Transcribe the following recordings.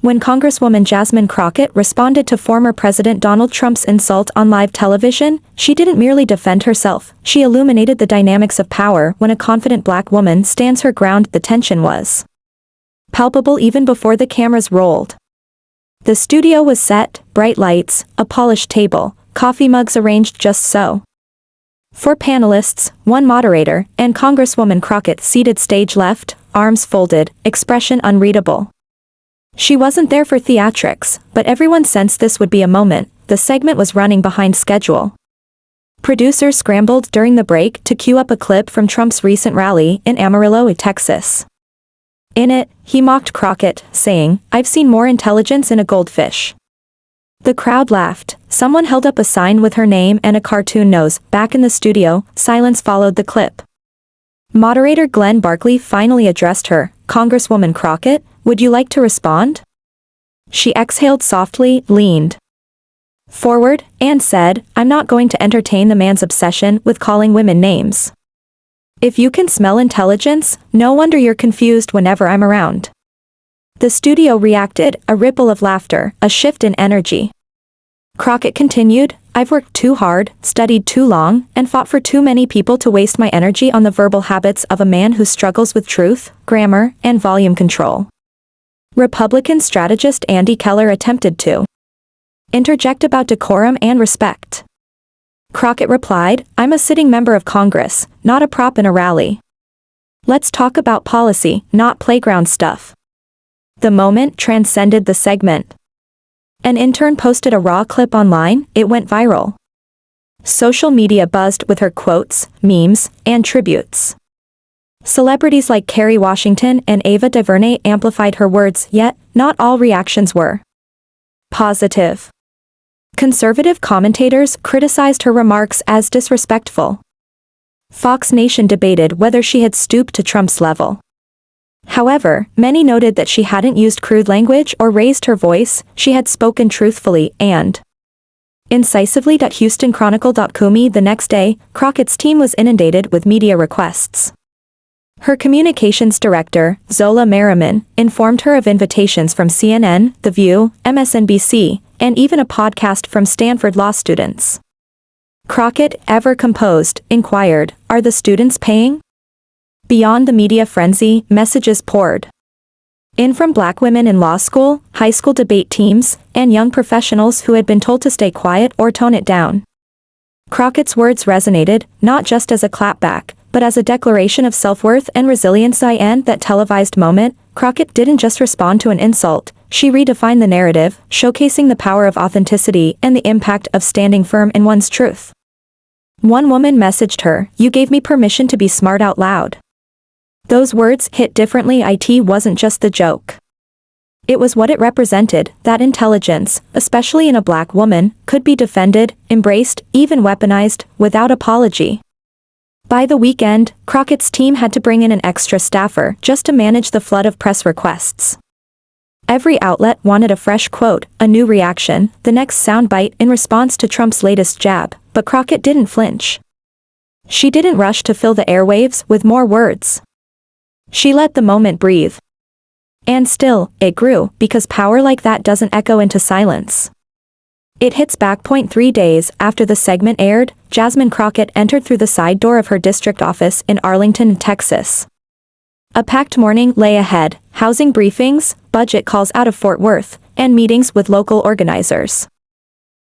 When Congresswoman Jasmine Crockett responded to former President Donald Trump's insult on live television, she didn't merely defend herself, she illuminated the dynamics of power. When a confident black woman stands her ground, the tension was palpable even before the cameras rolled. The studio was set, bright lights, a polished table, coffee mugs arranged just so. 4 panelists, 1 moderator, and Congresswoman Crockett seated stage left, arms folded, expression unreadable. She wasn't there for theatrics, but everyone sensed this would be a moment. The segment was running behind schedule. Producers scrambled during the break to cue up a clip from Trump's recent rally in Amarillo, Texas. In it, he mocked Crockett, saying, "I've seen more intelligence in a goldfish." The crowd laughed. Someone held up a sign with her name and a cartoon nose. Back in the studio, silence followed the clip. Moderator Glenn Barkley finally addressed her. "Congresswoman Crockett, would you like to respond?" She exhaled softly, leaned forward, and said, "I'm not going to entertain the man's obsession with calling women names. If you can smell intelligence, no wonder you're confused whenever I'm around." The studio reacted, a ripple of laughter, a shift in energy. Crockett continued, "I've worked too hard, studied too long, and fought for too many people to waste my energy on the verbal habits of a man who struggles with truth, grammar, and volume control." Republican strategist Andy Keller attempted to interject about decorum and respect. Crockett replied, "I'm a sitting member of Congress, not a prop in a rally. Let's talk about policy, not playground stuff." The moment transcended the segment. An intern posted a raw clip online. It went viral. Social media buzzed with her quotes, memes, and tributes. Celebrities like Kerry Washington and Ava DuVernay amplified her words, yet, not all reactions were positive. Conservative commentators criticized her remarks as disrespectful. Fox Nation debated whether she had stooped to Trump's level. However, many noted that she hadn't used crude language or raised her voice, she had spoken truthfully and incisively. HoustonChronicle.com. The next day, Crockett's team was inundated with media requests. Her communications director, Zola Merriman, informed her of invitations from CNN, The View, MSNBC, and even a podcast from Stanford law students. Crockett, ever composed, inquired, "Are the students paying?" Beyond the media frenzy, messages poured in from black women in law school, high school debate teams, and young professionals who had been told to stay quiet or tone it down. Crockett's words resonated, not just as a clapback, but as a declaration of self-worth and resilience. In that televised moment, Crockett didn't just respond to an insult, she redefined the narrative, showcasing the power of authenticity and the impact of standing firm in one's truth. One woman messaged her, "You gave me permission to be smart out loud." Those words hit differently. It wasn't just the joke. It was what it represented, that intelligence, especially in a black woman, could be defended, embraced, even weaponized, without apology. By the weekend, Crockett's team had to bring in an extra staffer just to manage the flood of press requests. Every outlet wanted a fresh quote, a new reaction, the next soundbite in response to Trump's latest jab, but Crockett didn't flinch. She didn't rush to fill the airwaves with more words. She let the moment breathe. And still, it grew, because power like that doesn't echo into silence. It hits back. 3 days after the segment aired, Jasmine Crockett entered through the side door of her district office in Arlington, Texas. A packed morning lay ahead, housing briefings, budget calls out of Fort Worth, and meetings with local organizers.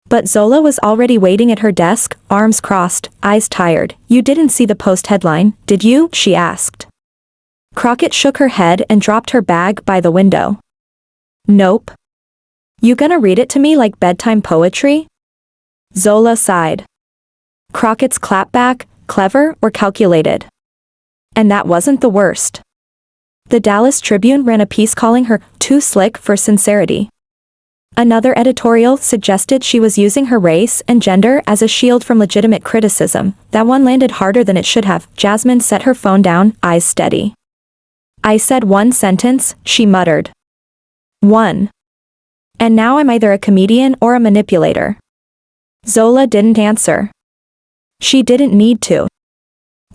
But Zola was already waiting at her desk, arms crossed, eyes tired. "You didn't see the Post headline, did you?" she asked. Crockett shook her head and dropped her bag by the window. "Nope. You gonna read it to me like bedtime poetry?" Zola sighed. Crockett's clapback, clever or calculated? And that wasn't the worst. The Dallas Tribune ran a piece calling her too slick for sincerity. Another editorial suggested she was using her race and gender as a shield from legitimate criticism. That one landed harder than it should have. Jasmine set her phone down, eyes steady. "I said one sentence," she muttered. "One. And now I'm either a comedian or a manipulator." Zola didn't answer. She didn't need to.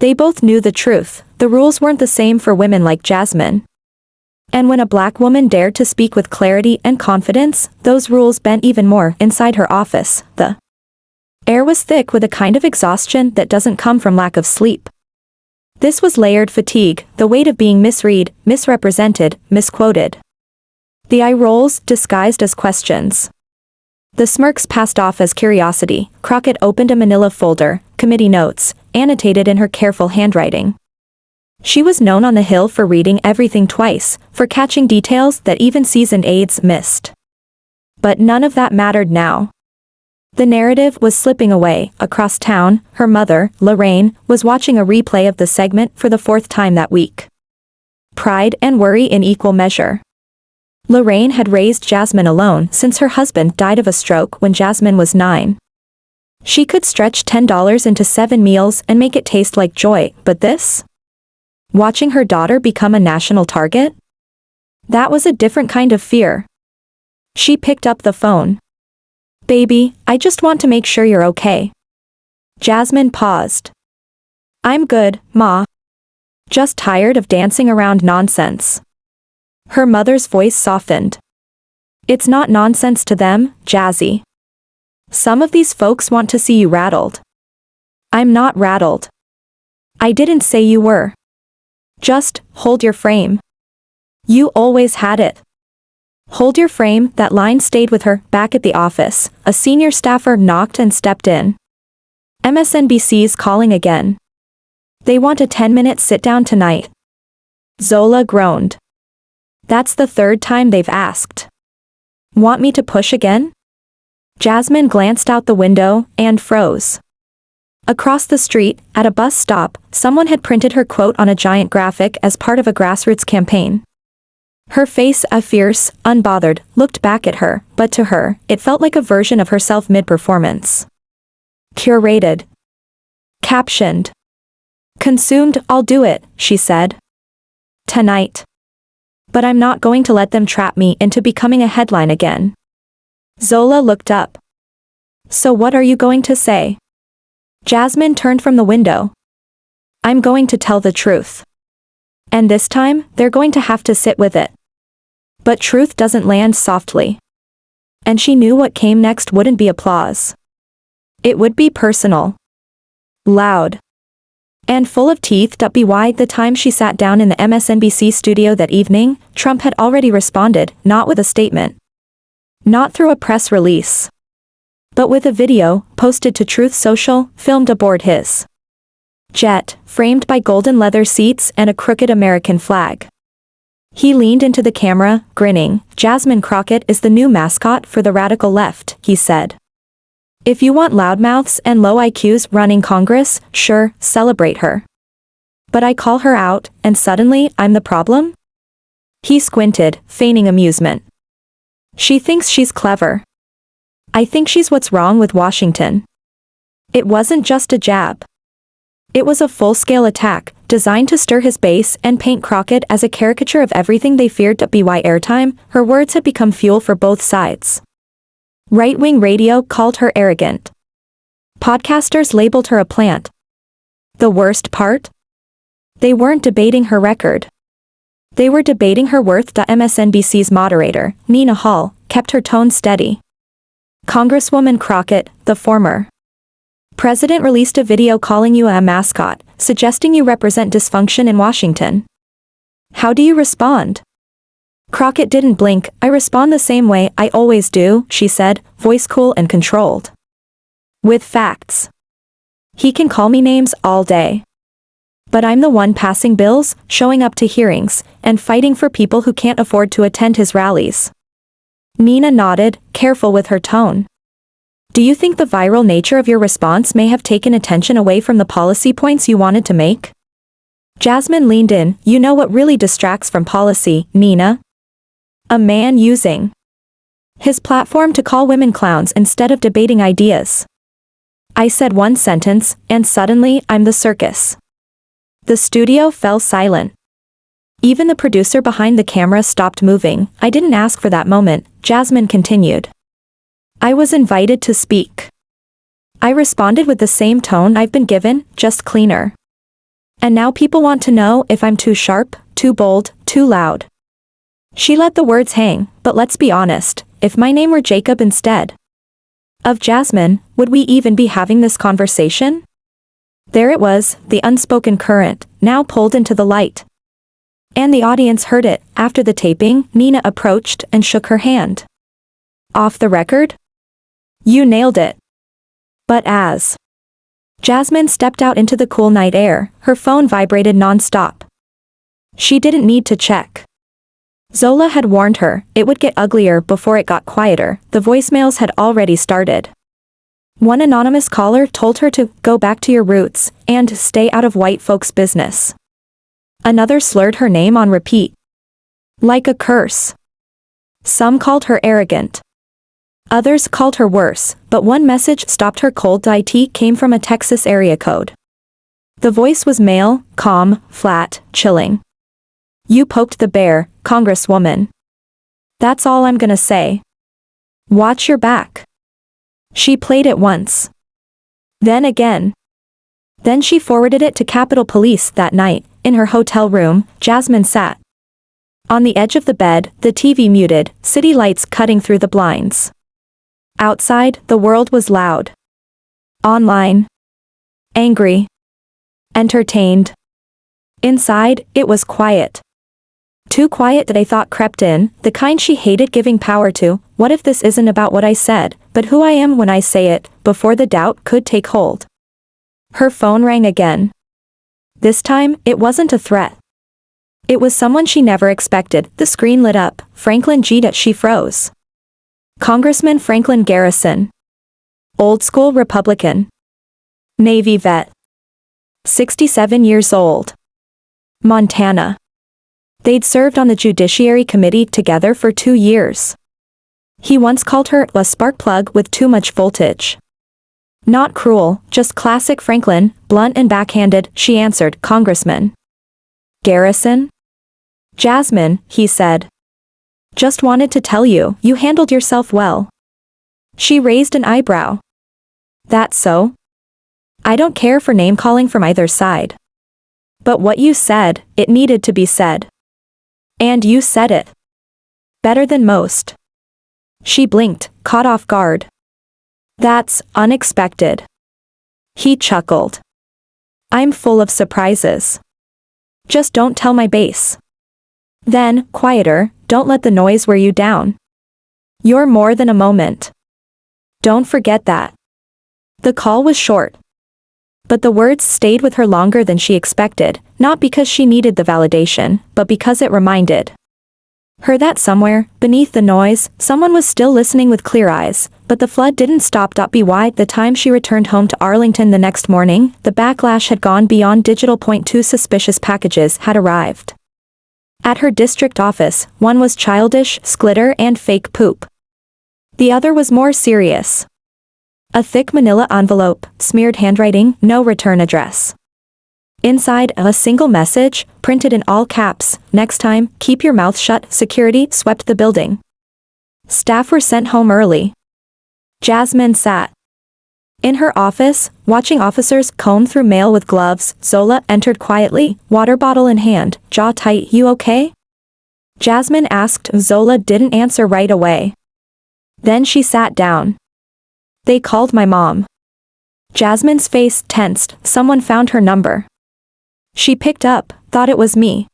They both knew the truth. The rules weren't the same for women like Jasmine. And when a black woman dared to speak with clarity and confidence, those rules bent even more. Inside her office, the air was thick with a kind of exhaustion that doesn't come from lack of sleep. This was layered fatigue, the weight of being misread, misrepresented, misquoted. The eye rolls disguised as questions. The smirks passed off as curiosity. Crockett opened a manila folder, committee notes, annotated in her careful handwriting. She was known on the Hill for reading everything twice, for catching details that even seasoned aides missed. But none of that mattered now. The narrative was slipping away. Across town, her mother, Lorraine, was watching a replay of the segment for the 4th time that week. Pride and worry in equal measure. Lorraine had raised Jasmine alone since her husband died of a stroke when Jasmine was 9. She could stretch $10 into 7 meals and make it taste like joy, but this? Watching her daughter become a national target? That was a different kind of fear. She picked up the phone. "Baby, I just want to make sure you're okay." Jasmine paused. "I'm good, Ma. Just tired of dancing around nonsense." Her mother's voice softened. "It's not nonsense to them, Jazzy. Some of these folks want to see you rattled." "I'm not rattled. I didn't say you were. Just, hold your frame. You always had it." "Hold your frame," that line stayed with her. Back at the office, a senior staffer knocked and stepped in. "MSNBC's calling again. They want a 10-minute sit-down tonight." Zola groaned. "That's the 3rd time they've asked. Want me to push again?" Jasmine glanced out the window and froze. Across the street, at a bus stop, someone had printed her quote on a giant graphic as part of a grassroots campaign. Her face, a fierce, unbothered, looked back at her, but to her, it felt like a version of herself mid-performance. Curated. Captioned. "Consumed, I'll do it," she said. "Tonight. But I'm not going to let them trap me into becoming a headline again." Zola looked up. "So what are you going to say?" Jasmine turned from the window. "I'm going to tell the truth. And this time, they're going to have to sit with it." But truth doesn't land softly. And she knew what came next wouldn't be applause. It would be personal. Loud. And full of teeth. By the time she sat down in the MSNBC studio that evening, Trump had already responded, not with a statement. Not through a press release. But with a video, posted to Truth Social, filmed aboard his jet, framed by golden leather seats and a crooked American flag. He leaned into the camera, grinning. "Jasmine Crockett is the new mascot for the radical left," he said. "If you want loudmouths and low IQs running Congress, sure, celebrate her. But I call her out, and suddenly, I'm the problem?" He squinted, feigning amusement. "She thinks she's clever. I think she's what's wrong with Washington." It wasn't just a jab. It was a full-scale attack, designed to stir his base and paint Crockett as a caricature of everything they feared. By airtime, her words had become fuel for both sides. Right-wing radio called her arrogant. Podcasters labeled her a plant. The worst part? They weren't debating her record. They were debating her worth. MSNBC's moderator, Nina Hall, kept her tone steady. "Congresswoman Crockett, the former president, released a video calling you a mascot, suggesting you represent dysfunction in Washington. How do you respond?" Crockett didn't blink. "I respond the same way I always do," she said, voice cool and controlled. "With facts. He can call me names all day. But I'm the one passing bills, showing up to hearings, and fighting for people who can't afford to attend his rallies." Nina nodded, careful with her tone. "Do you think the viral nature of your response may have taken attention away from the policy points you wanted to make?" Jasmine leaned in. "You know what really distracts from policy, Nina? A man using his platform to call women clowns instead of debating ideas." I said one sentence, and suddenly, I'm the circus. The studio fell silent. Even the producer behind the camera stopped moving. "I didn't ask for that moment," Jasmine continued. "I was invited to speak. I responded with the same tone I've been given, just cleaner. And now people want to know if I'm too sharp, too bold, too loud. She let the words hang, but let's be honest, if my name were Jacob instead of Jasmine, would we even be having this conversation? There it was, the unspoken current, now pulled into the light. And the audience heard it. After the taping, Nina approached and shook her hand. Off the record? You nailed it. But as Jasmine stepped out into the cool night air, her phone vibrated non-stop. She didn't need to check. Zola had warned her, it would get uglier before it got quieter. The voicemails had already started. One anonymous caller told her to go back to your roots and stay out of white folks' business. Another slurred her name on repeat. Like a curse. Some called her arrogant. Others called her worse, but one message stopped her cold. It came from a Texas area code. The voice was male, calm, flat, chilling. You poked the bear, Congresswoman. That's all I'm gonna say. Watch your back. She played it once. Then again. Then she forwarded it to Capitol Police. That night, in her hotel room, Jasmine sat on the edge of the bed, the TV muted, city lights cutting through the blinds. Outside, the world was loud. Online. Angry. Entertained. Inside, it was quiet. Too quiet that a thought crept in, the kind she hated giving power to. What if this isn't about what I said, but who I am when I say it, before the doubt could take hold? Her phone rang again. This time, it wasn't a threat. It was someone she never expected. The screen lit up. Franklin G. She froze. Congressman Franklin Garrison. Old school Republican. Navy vet. 67 years old. Montana. They'd served on the Judiciary Committee together for 2 years. He once called her a spark plug with too much voltage. Not cruel, just classic Franklin, blunt and backhanded. She answered, Congressman Garrison? Jasmine, he said. Just wanted to tell you, you handled yourself well. She raised an eyebrow. That's so? I don't care for name-calling from either side. But what you said, it needed to be said. And you said it. Better than most. She blinked, caught off guard. That's unexpected. He chuckled. I'm full of surprises. Just don't tell my base. Then, quieter, don't let the noise wear you down. You're more than a moment. Don't forget that. The call was short. But the words stayed with her longer than she expected, not because she needed the validation, but because it reminded her that somewhere, beneath the noise, someone was still listening with clear eyes. But the flood didn't stop. By the time she returned home to Arlington the next morning, the backlash had gone beyond digital. 2 suspicious packages had arrived at her district office. One was childish, glitter and fake poop. The other was more serious. A thick manila envelope, smeared handwriting, no return address. Inside, a single message, printed in all caps, next time, keep your mouth shut. Security swept the building. Staff were sent home early. Jasmine sat in her office, watching officers comb through mail with gloves. Zola entered quietly, water bottle in hand, jaw tight. You okay? Jasmine asked. Zola didn't answer right away. Then she sat down. They called my mom. Jasmine's face tensed. Someone found her number. She picked up, thought it was me.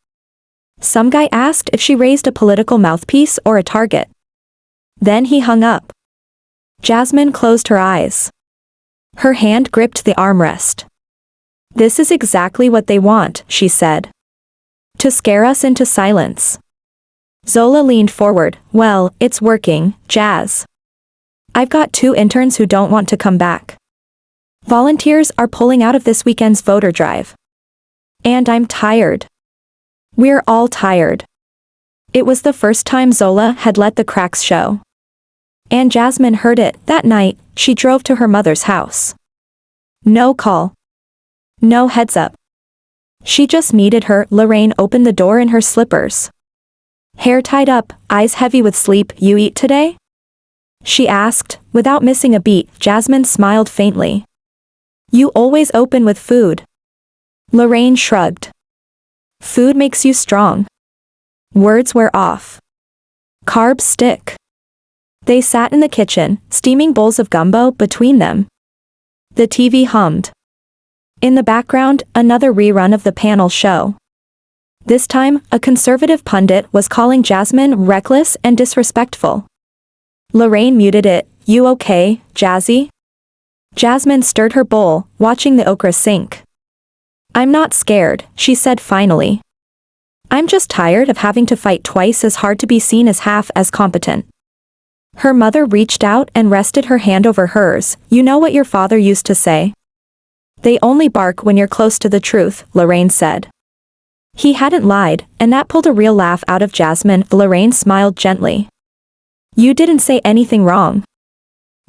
Some guy asked if she raised a political mouthpiece or a target. Then he hung up. Jasmine closed her eyes. Her hand gripped the armrest. This is exactly what they want, she said. To scare us into silence. Zola leaned forward. Well, it's working, Jazz. I've got 2 interns who don't want to come back. Volunteers are pulling out of this weekend's voter drive. And I'm tired. We're all tired. It was the first time Zola had let the cracks show. And Jasmine heard it. That night, she drove to her mother's house. No call. No heads up. She just needed her. Lorraine opened the door in her slippers. Hair tied up, eyes heavy with sleep. You eat today? She asked, without missing a beat. Jasmine smiled faintly. You always open with food. Lorraine shrugged. Food makes you strong. Words wear off. Carb stick. They sat in the kitchen, steaming bowls of gumbo between them. The TV hummed. In the background, another rerun of the panel show. This time, a conservative pundit was calling Jasmine reckless and disrespectful. Lorraine muted it. "You okay, Jazzy?" Jasmine stirred her bowl, watching the okra sink. "I'm not scared," she said finally. "I'm just tired of having to fight twice as hard to be seen as half as competent." Her mother reached out and rested her hand over hers. "You know what your father used to say? They only bark when you're close to the truth," Lorraine said. He hadn't lied, and that pulled a real laugh out of Jasmine. Lorraine smiled gently. "You didn't say anything wrong.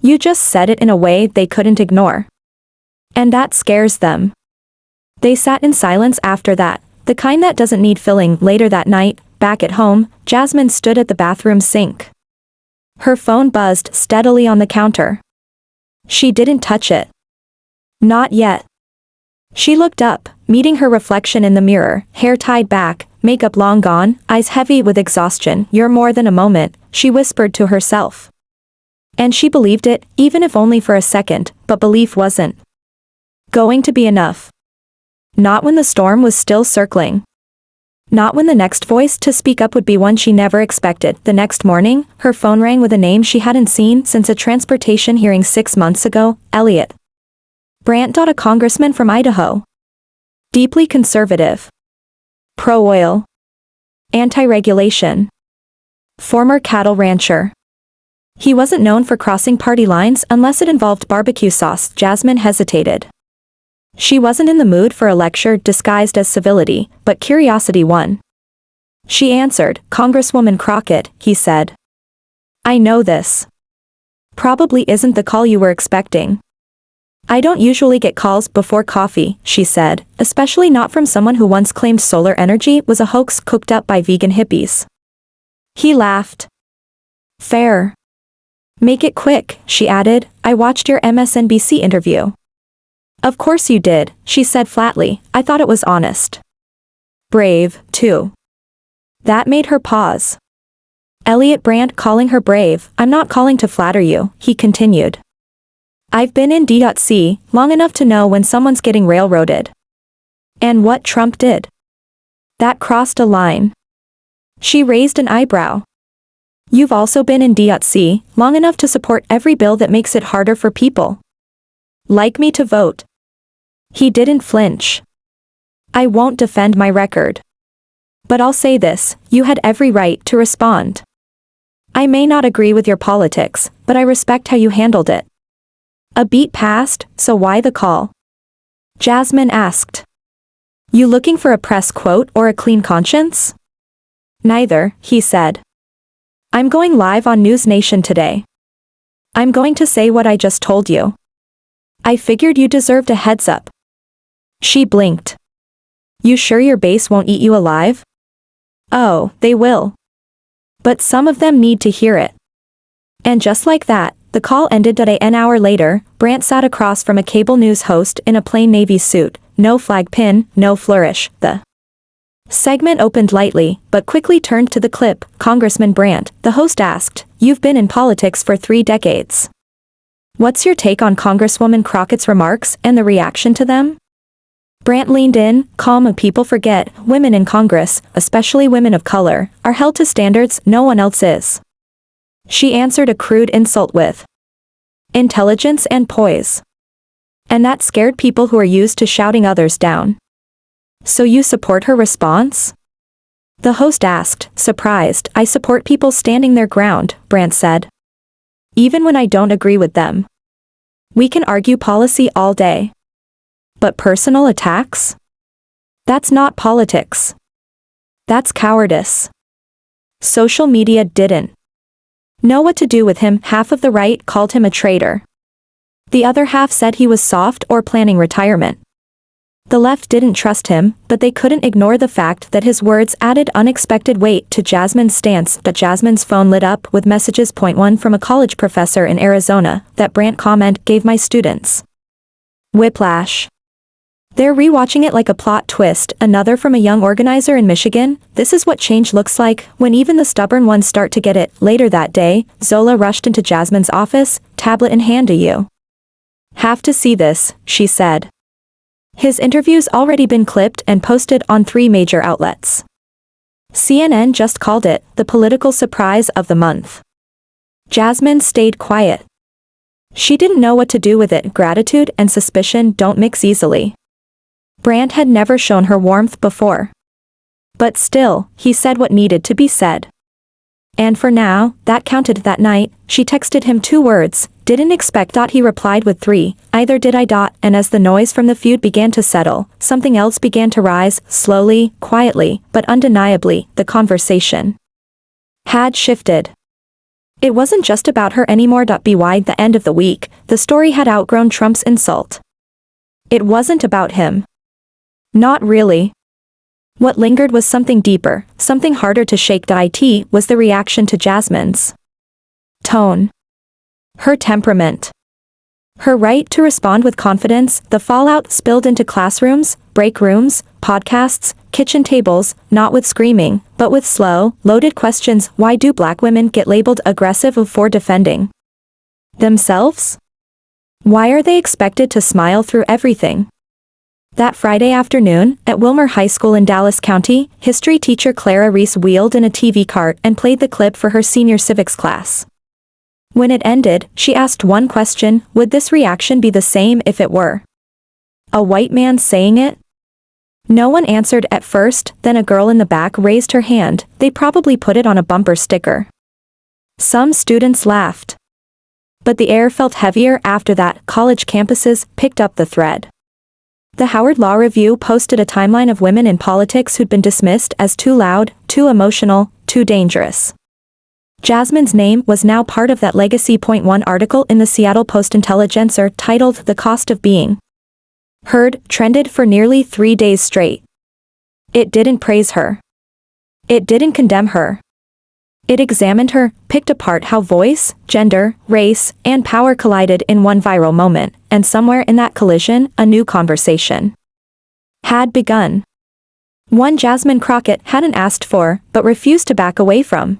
You just said it in a way they couldn't ignore. And that scares them." They sat in silence after that, the kind that doesn't need filling. Later that night, back at home, Jasmine stood at the bathroom sink. Her phone buzzed steadily on the counter. She didn't touch it. Not yet. She looked up, meeting her reflection in the mirror, hair tied back, makeup long gone, eyes heavy with exhaustion. "You're more than a moment," she whispered to herself. And she believed it, even if only for a second, but belief wasn't going to be enough. Not when the storm was still circling. Not when the next voice to speak up would be one she never expected. The next morning, her phone rang with a name she hadn't seen since a transportation hearing 6 months ago. Elliot Brandt, a congressman from Idaho. Deeply conservative. Pro-oil. Anti-regulation. Former cattle rancher. He wasn't known for crossing party lines unless it involved barbecue sauce. Jasmine hesitated. She wasn't in the mood for a lecture disguised as civility, but curiosity won. She answered. "Congresswoman Crockett," he said. "I know this. Probably isn't the call you were expecting." "I don't usually get calls before coffee," she said, "especially not from someone who once claimed solar energy was a hoax cooked up by vegan hippies." He laughed. "Fair. Make it quick," she added. "I watched your MSNBC interview." "Of course you did," she said flatly. "I thought it was honest. Brave, too." That made her pause. Elliot Brandt calling her brave. "I'm not calling to flatter you," he continued. "I've been in D.C. long enough to know when someone's getting railroaded. And what Trump did. That crossed a line." She raised an eyebrow. "You've also been in D.C. long enough to support every bill that makes it harder for people like me to vote." He didn't flinch. "I won't defend my record. But I'll say this, you had every right to respond. I may not agree with your politics, but I respect how you handled it." A beat passed, so why the call? Jasmine asked. "You looking for a press quote or a clean conscience?" "Neither," he said. "I'm going live on News Nation today. I'm going to say what I just told you. I figured you deserved a heads up." She blinked. "You sure your base won't eat you alive?" "Oh, they will. But some of them need to hear it." And just like that, the call ended. An hour later, Brandt sat across from a cable news host in a plain navy suit, no flag pin, no flourish. The segment opened lightly, but quickly turned to the clip. "Congressman Brandt," the host asked, "you've been in politics for 3 decades. What's your take on Congresswoman Crockett's remarks and the reaction to them?" Brandt leaned in, calm. "People forget, women in Congress, especially women of color, are held to standards no one else is." She answered a crude insult with intelligence and poise. And that scared people who are used to shouting others down. "So you support her response?" The host asked, surprised. "I support people standing their ground," Brandt said. "Even when I don't agree with them. We can argue policy all day. But personal attacks? That's not politics. That's cowardice." Social media didn't know what to do with him. Half of the right called him a traitor. The other half said he was soft or planning retirement. The left didn't trust him, but they couldn't ignore the fact that his words added unexpected weight to Jasmine's stance. But Jasmine's phone lit up with messages. One from a college professor in Arizona. "That Brandt comment gave my students whiplash. They're rewatching it like a plot twist, another from a young organizer in Michigan. This is what change looks like, when even the stubborn ones start to get it. Later that day, Zola rushed into Jasmine's office, tablet in hand. "Do you have to see this?" she said. His interview's already been clipped and posted on 3 major outlets. CNN just called it the political surprise of the month. Jasmine stayed quiet. She didn't know what to do with it. Gratitude and suspicion don't mix easily. Brandt had never shown her warmth before. But still, he said what needed to be said. And for now, that counted. That night, she texted him 2 words, "Didn't expect." He replied with 3, "Either did I." And as the noise from the feud began to settle, something else began to rise, slowly, quietly, but undeniably. The conversation had shifted. It wasn't just about her anymore. By the end of the week, the story had outgrown Trump's insult. It wasn't about him. Not really. What lingered was something deeper, something harder to shake. It was the reaction to Jasmine's tone. Her temperament. Her right to respond with confidence. The fallout spilled into classrooms, break rooms, podcasts, kitchen tables, not with screaming, but with slow, loaded questions. Why do black women get labeled aggressive for defending themselves? Why are they expected to smile through everything? That Friday afternoon, at Wilmer High School in Dallas County, history teacher Clara Reese wheeled in a TV cart and played the clip for her senior civics class. When it ended, she asked one question: would this reaction be the same if it were a white man saying it? No one answered at first. Then a girl in the back raised her hand. They probably put it on a bumper sticker. Some students laughed. But the air felt heavier after that. College campuses picked up the thread. The Howard Law Review posted a timeline of women in politics who'd been dismissed as too loud, too emotional, too dangerous. Jasmine's name was now part of that legacy. One article in the Seattle Post-Intelligencer titled "The Cost of Being Heard" trended for nearly 3 days straight. It didn't praise her. It didn't condemn her. It examined her, picked apart how voice, gender, race, and power collided in one viral moment, and somewhere in that collision, a new conversation had begun. One Jasmine Crockett hadn't asked for, but refused to back away from.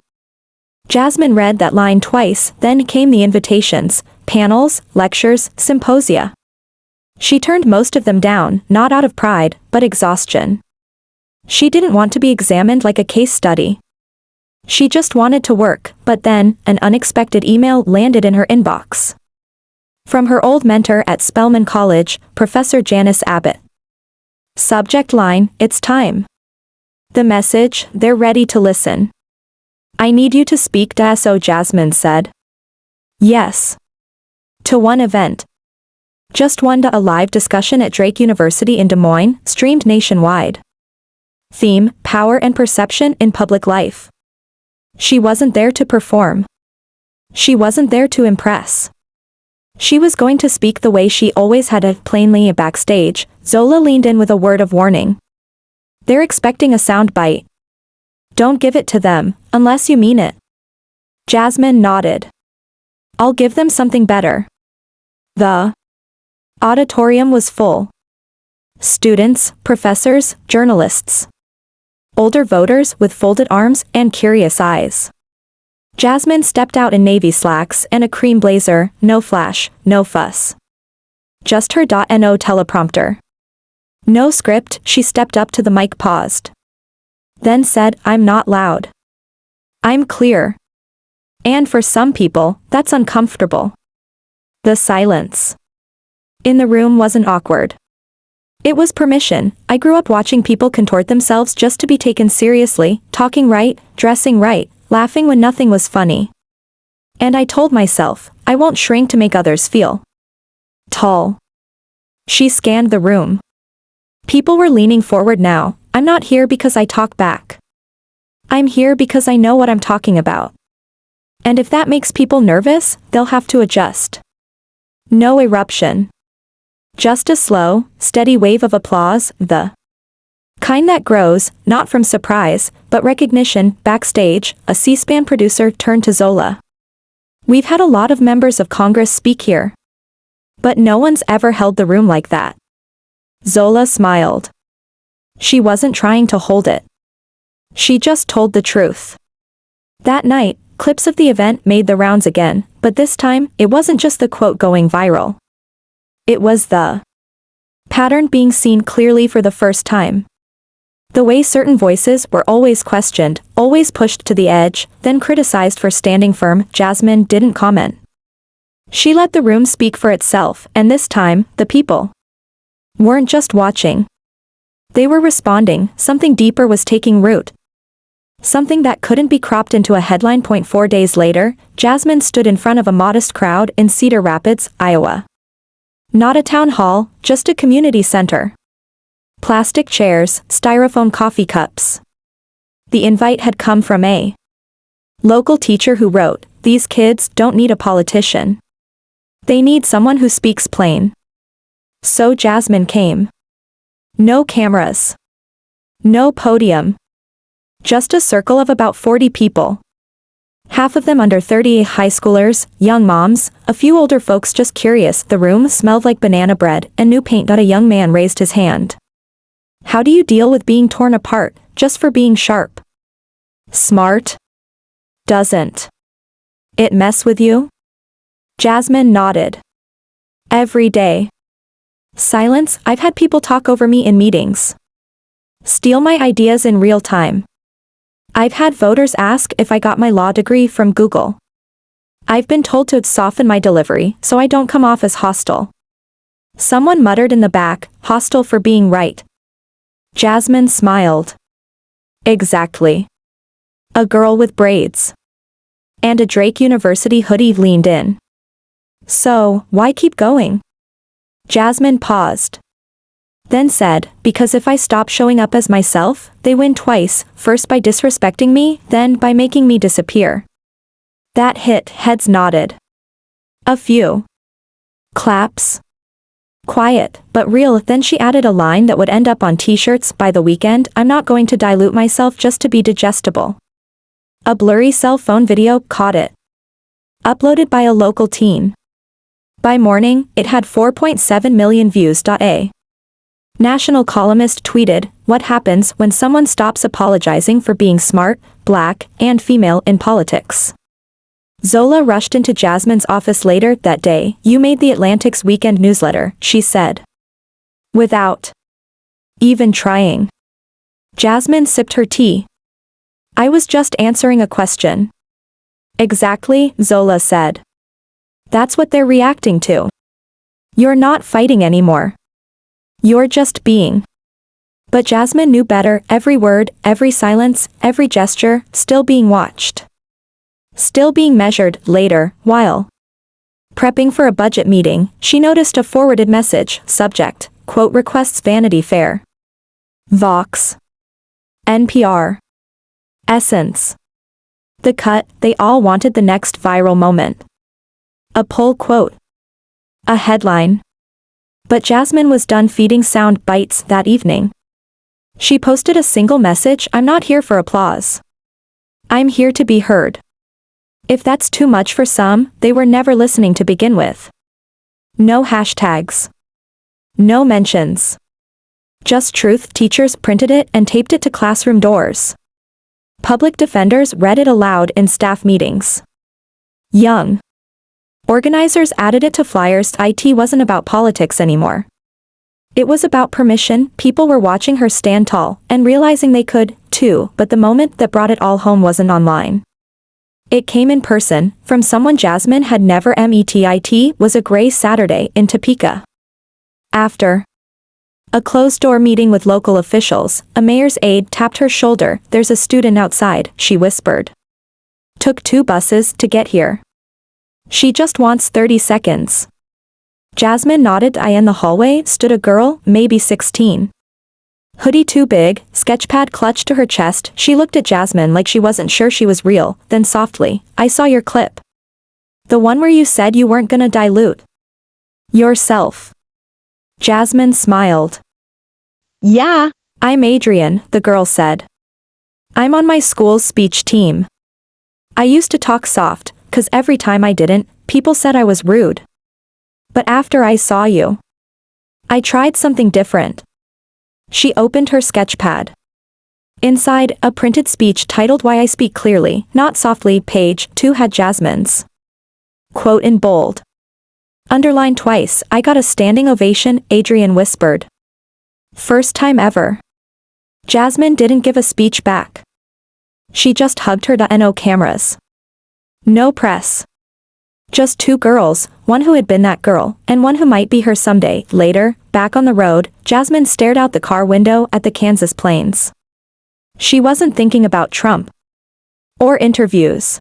Jasmine read that line twice, then came the invitations, panels, lectures, symposia. She turned most of them down, not out of pride, but exhaustion. She didn't want to be examined like a case study. She just wanted to work. But then, an unexpected email landed in her inbox. From her old mentor at Spelman College, Professor Janice Abbott. Subject line: "It's time." The message: "They're ready to listen. I need you to speak." So Jasmine said yes to one event. Just one. A live discussion at Drake University in Des Moines, streamed nationwide. Theme: power and perception in public life. She wasn't there to perform. She wasn't there to impress. She was going to speak the way she always had. Plainly backstage, Zola leaned in with a word of warning. "They're expecting a sound bite. Don't give it to them, unless you mean it." Jasmine nodded. "I'll give them something better." The auditorium was full. Students, professors, journalists. Older voters with folded arms and curious eyes. Jasmine stepped out in navy slacks and a cream blazer, no flash, no fuss. Just her .no teleprompter. No script. She stepped up to the mic, paused. Then said, "I'm not loud. I'm clear." And for some people, that's uncomfortable. The silence in the room wasn't awkward. It was permission. "I grew up watching people contort themselves just to be taken seriously, talking right, dressing right, laughing when nothing was funny. And I told myself, I won't shrink to make others feel tall." She scanned the room. People were leaning forward now. "I'm not here because I talk back. I'm here because I know what I'm talking about. And if that makes people nervous, they'll have to adjust." No eruption. Just a slow, steady wave of applause, the kind that grows, not from surprise, but recognition. Backstage, a C-SPAN producer turned to Zola. "We've had a lot of members of Congress speak here. But no one's ever held the room like that." Zola smiled. She wasn't trying to hold it. She just told the truth. That night, clips of the event made the rounds again, but this time, it wasn't just the quote going viral. It was the pattern being seen clearly for the first time. The way certain voices were always questioned, always pushed to the edge, then criticized for standing firm. Jasmine didn't comment. She let the room speak for itself, and this time, the people weren't just watching. They were responding. Something deeper was taking root. Something that couldn't be cropped into a headline. 4 days later, Jasmine stood in front of a modest crowd in Cedar Rapids, Iowa. Not a town hall, just a community center. Plastic chairs, styrofoam coffee cups. The invite had come from a local teacher who wrote, "These kids don't need a politician. They need someone who speaks plain." So Jasmine came. No cameras. No podium. Just a circle of about 40 people. Half of them under 30, high schoolers, young moms, a few older folks just curious. The room smelled like banana bread and new paint. A young man raised his hand. How do you deal with being torn apart, just for being sharp? Smart? Doesn't it mess with you? Jasmine nodded. Every day. Silence. I've had people talk over me in meetings. Steal my ideas in real time. I've had voters ask if I got my law degree from Google. I've been told to soften my delivery so I don't come off as hostile. Someone muttered in the back, hostile for being right. Jasmine smiled. Exactly. A girl with braids and a Drake University hoodie leaned in. So, why keep going? Jasmine paused. Then said, because if I stop showing up as myself, they win twice, first by disrespecting me, then by making me disappear. That hit. Heads nodded. A few claps. Quiet, but real. Then she added a line that would end up on t-shirts by the weekend. I'm not going to dilute myself just to be digestible. A blurry cell phone video caught it. Uploaded by a local teen. By morning, it had 4.7 million views. A national columnist tweeted, "What happens when someone stops apologizing for being smart, black, and female in politics?" Zola rushed into Jasmine's office later that day. "You made the Atlantic's weekend newsletter," she said. Without even trying. Jasmine sipped her tea. "I was just answering a question." Exactly, Zola said. That's what they're reacting to. You're not fighting anymore. You're just being. But Jasmine knew better. Every word, every silence, every gesture, still being watched. Still being measured. Later, while prepping for a budget meeting, she noticed a forwarded message, subject, quote, requests Vanity Fair. Vox. NPR. Essence. The Cut. They all wanted the next viral moment. A poll quote. A headline. But Jasmine was done feeding sound bites that evening. She posted a single message, "I'm not here for applause. I'm here to be heard." If that's too much for some, they were never listening to begin with. No hashtags. No mentions. Just truth. Teachers printed it and taped it to classroom doors. Public defenders read it aloud in staff meetings. Young organizers added it to flyers. It wasn't about politics anymore. It was about permission. People were watching her stand tall and realizing they could, too, but the moment that brought it all home wasn't online. It came in person, from someone Jasmine had never met. It was a gray Saturday in Topeka. After a closed-door meeting with local officials, a mayor's aide tapped her shoulder. "There's a student outside," she whispered. "Took 2 buses to get here. She just wants 30 seconds. Jasmine nodded. In the hallway stood a girl, maybe 16. Hoodie too big, sketchpad clutched to her chest. She looked at Jasmine like she wasn't sure she was real, then softly, "I saw your clip. The one where you said you weren't gonna dilute yourself." Jasmine smiled. "Yeah, I'm Adrian," the girl said. "I'm on my school's speech team. I used to talk soft, 'cause every time I didn't, people said I was rude. But after I saw you, I tried something different. She opened her sketchpad. Inside, a printed speech titled Why I Speak Clearly, Not Softly, page 2 had Jasmine's quote in bold. Underlined twice, I got a standing ovation, Adrian whispered. First time ever. Jasmine didn't give a speech back. She just hugged her no cameras. No press. Just two girls, one who had been that girl, and one who might be her someday. Later, back on the road, Jasmine stared out the car window at the Kansas plains. She wasn't thinking about Trump. Or interviews.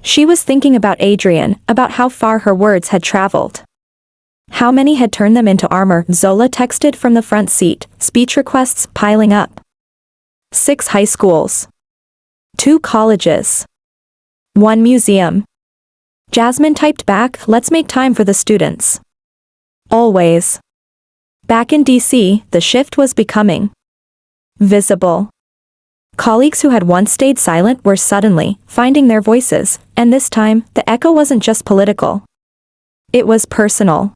She was thinking about Adrian, about how far her words had traveled. How many had turned them into armor? Zola texted from the front seat, speech requests piling up. 6 high schools. 2 colleges. 1 museum. Jasmine typed back, let's make time for the students. Always. Back in DC, the shift was becoming visible. Colleagues who had once stayed silent were suddenly finding their voices, and this time, the echo wasn't just political. It was personal.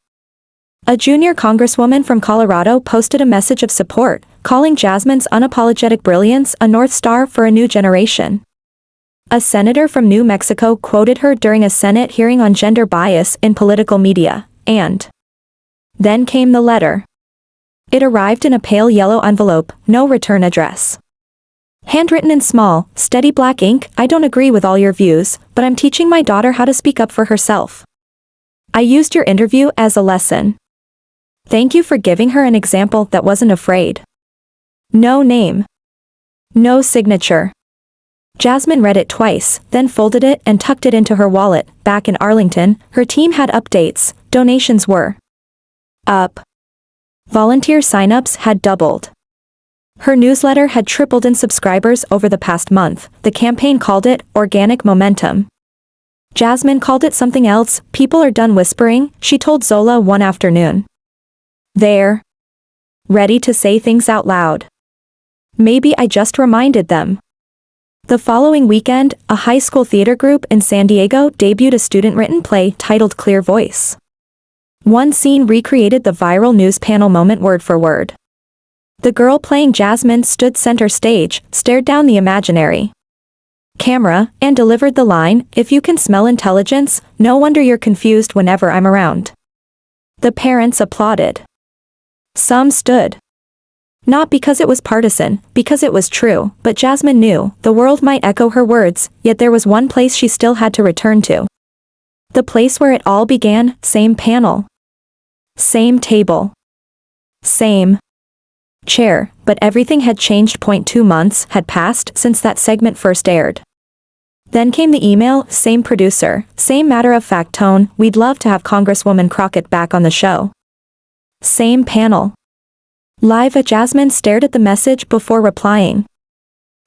A junior congresswoman from Colorado posted a message of support, calling Jasmine's unapologetic brilliance a North Star for a new generation. A senator from New Mexico quoted her during a Senate hearing on gender bias in political media, and then came the letter. It arrived in a pale yellow envelope, no return address. Handwritten in small, steady black ink, I don't agree with all your views, but I'm teaching my daughter how to speak up for herself. I used your interview as a lesson. Thank you for giving her an example that wasn't afraid. No name. No signature. Jasmine read it twice, then folded it and tucked it into her wallet. Back in Arlington, her team had updates, donations were up. Volunteer signups had doubled. Her newsletter had tripled in subscribers over the past month. The campaign called it organic momentum. Jasmine called it something else. People are done whispering, she told Zola one afternoon. They're ready to say things out loud. Maybe I just reminded them. The following weekend, a high school theater group in San Diego debuted a student-written play titled Clear Voice. One scene recreated the viral news panel moment word for word. The girl playing Jasmine stood center stage, stared down the imaginary camera, and delivered the line, if you can smell intelligence, no wonder you're confused whenever I'm around. The parents applauded. Some stood. Not because it was partisan, because it was true, but Jasmine knew, the world might echo her words, yet there was one place she still had to return to. The place where it all began, same panel. Same table. Same chair, but everything had changed. 2 months had passed since that segment first aired. Then came the email, same producer, same matter-of-fact tone, we'd love to have Congresswoman Crockett back on the show. Same panel. Live. Jasmine stared at the message before replying.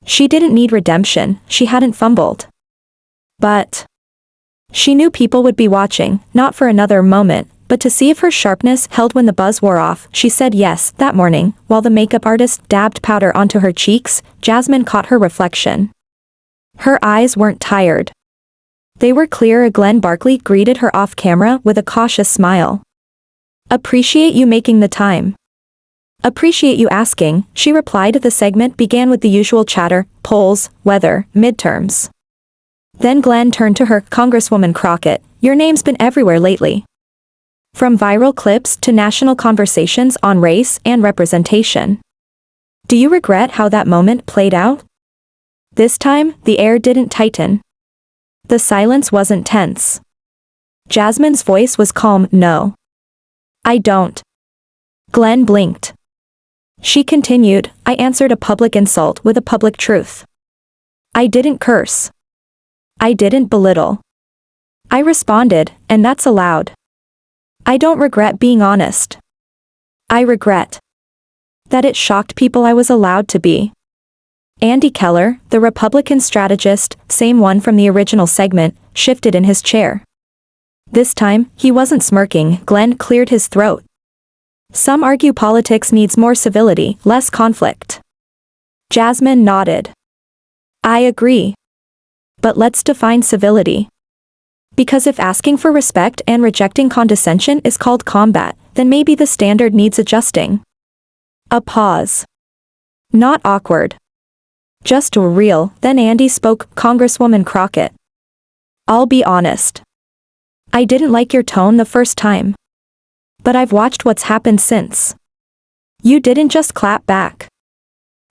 She didn't need redemption, she hadn't fumbled. But she knew people would be watching, not for another moment, but to see if her sharpness held when the buzz wore off. She said yes. That morning, while the makeup artist dabbed powder onto her cheeks, Jasmine caught her reflection. Her eyes weren't tired. They were clear. Glenn Barkley greeted her off camera with a cautious smile. Appreciate you making the time. Appreciate you asking, she replied. The segment began with the usual chatter, polls, weather, midterms. Then Glenn turned to her, Congresswoman Crockett, your name's been everywhere lately. From viral clips to national conversations on race and representation. Do you regret how that moment played out? This time, the air didn't tighten. The silence wasn't tense. Jasmine's voice was calm. No. I don't. Glenn blinked. She continued, I answered a public insult with a public truth. I didn't curse. I didn't belittle. I responded, and that's allowed. I don't regret being honest. I regret that it shocked people I was allowed to be. Andy Keller, the Republican strategist, same one from the original segment, shifted in his chair. This time, he wasn't smirking. Glenn cleared his throat. Some argue politics needs more civility, less conflict. Jasmine nodded. I agree. But let's define civility. Because if asking for respect and rejecting condescension is called combat, then maybe the standard needs adjusting. A pause. Not awkward. Just real. Then Andy spoke. Congresswoman Crockett. I'll be honest. I didn't like your tone the first time. But I've watched what's happened since. You didn't just clap back.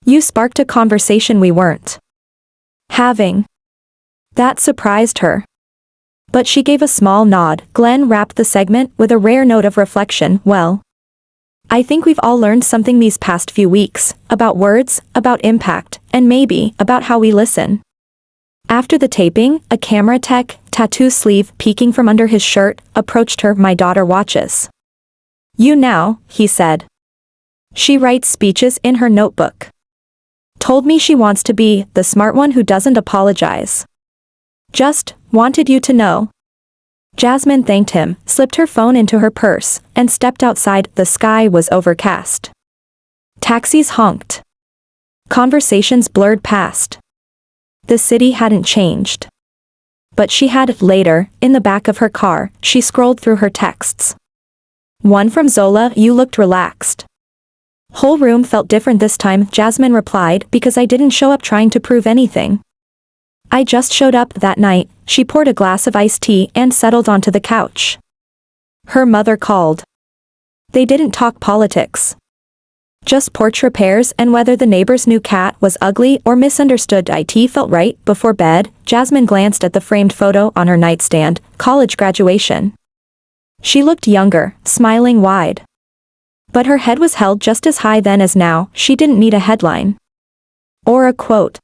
You sparked a conversation we weren't having. That surprised her. But she gave a small nod. Glenn wrapped the segment with a rare note of reflection. Well, I think we've all learned something these past few weeks, about words, about impact, and maybe about how we listen. After the taping, a camera tech, tattoo sleeve peeking from under his shirt, approached her. My daughter watches you now, he said. She writes speeches in her notebook. Told me she wants to be the smart one who doesn't apologize. Just wanted you to know. Jasmine thanked him, slipped her phone into her purse, and stepped outside. The sky was overcast. Taxis honked. Conversations blurred past. The city hadn't changed. But she had. Later, in the back of her car, she scrolled through her texts. One from Zola. You looked relaxed. Whole room felt different this time. Jasmine replied, because I didn't show up trying to prove anything. I just showed up. That night, she poured a glass of iced tea and settled onto the couch. Her mother called. They didn't talk politics. Just porch repairs and whether the neighbor's new cat was ugly or misunderstood. It felt right. Before bed, Jasmine glanced at the framed photo on her nightstand. College graduation. She looked younger, smiling wide. But her head was held just as high then as now. She didn't need a headline. Or a quote.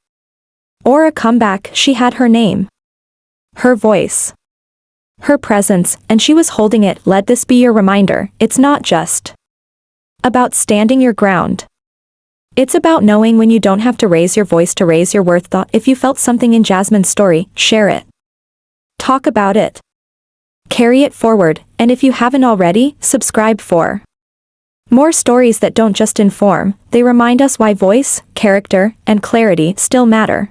Or a comeback. She had her name. Her voice. Her presence, and she was holding it. Let this be your reminder. It's not just about standing your ground. It's about knowing when you don't have to raise your voice to raise your worth. If you felt something in Jasmine's story, share it. Talk about it. Carry it forward, and if you haven't already, subscribe for more stories that don't just inform, they remind us why voice, character, and clarity still matter.